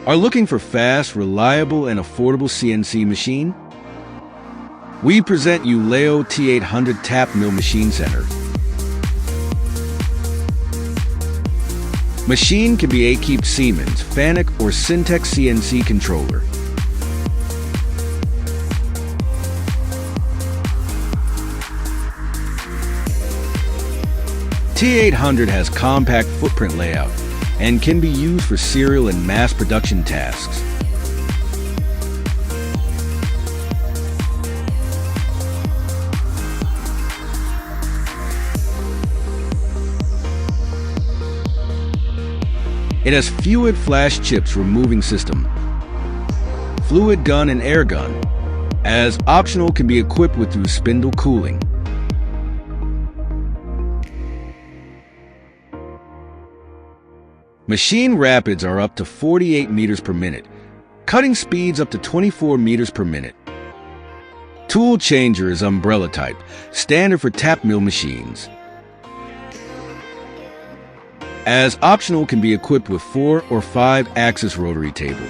Are looking for fast, reliable, and affordable CNC machine? We present you LEYO T800 Tap Mill Machine Center. Machine can be a Keep Siemens, Fanuc, or Syntec CNC controller. T800 has compact footprint layout and can be used for serial and mass production tasks. It has fluid flash chips removing system, fluid gun and air gun, as optional can be equipped with through spindle cooling. Machine rapids are up to 48 meters per minute, cutting speeds up to 24 meters per minute. Tool changer is umbrella type, standard for tap mill machines. As optional can be equipped with 4 or 5 axis rotary table.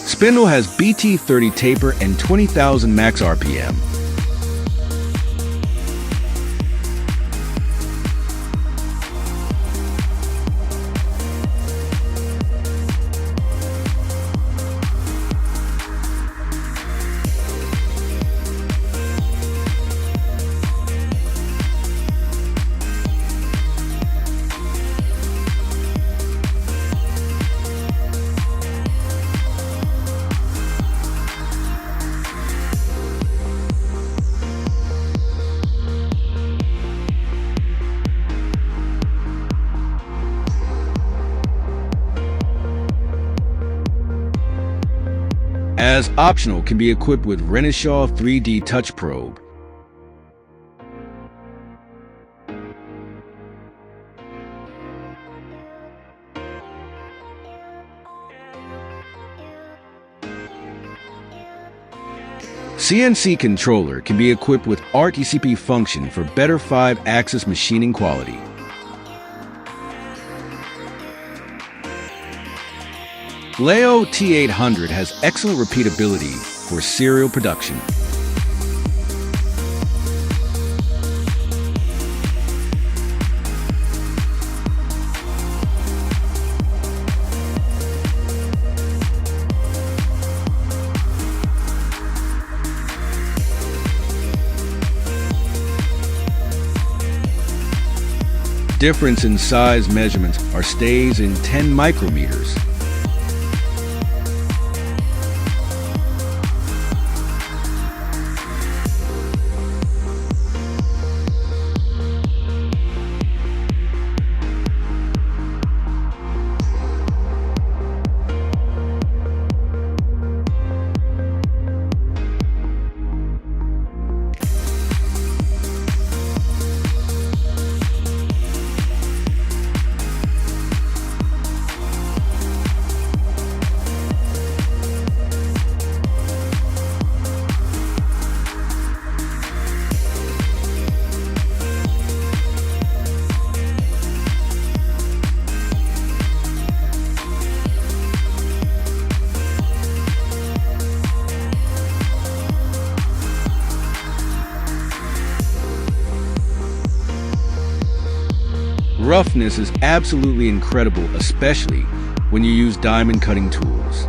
Spindle has BT30 taper and 20,000 max RPM. As optional can be equipped with Renishaw 3D touch probe. CNC controller can be equipped with RTCP function for better 5-axis machining quality. LEYO T800 has excellent repeatability for serial production. Difference in size measurements stays in 10 micrometers. Roughness is absolutely incredible, especially when you use diamond cutting tools.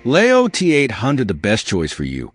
LEYO T800, the best choice for you.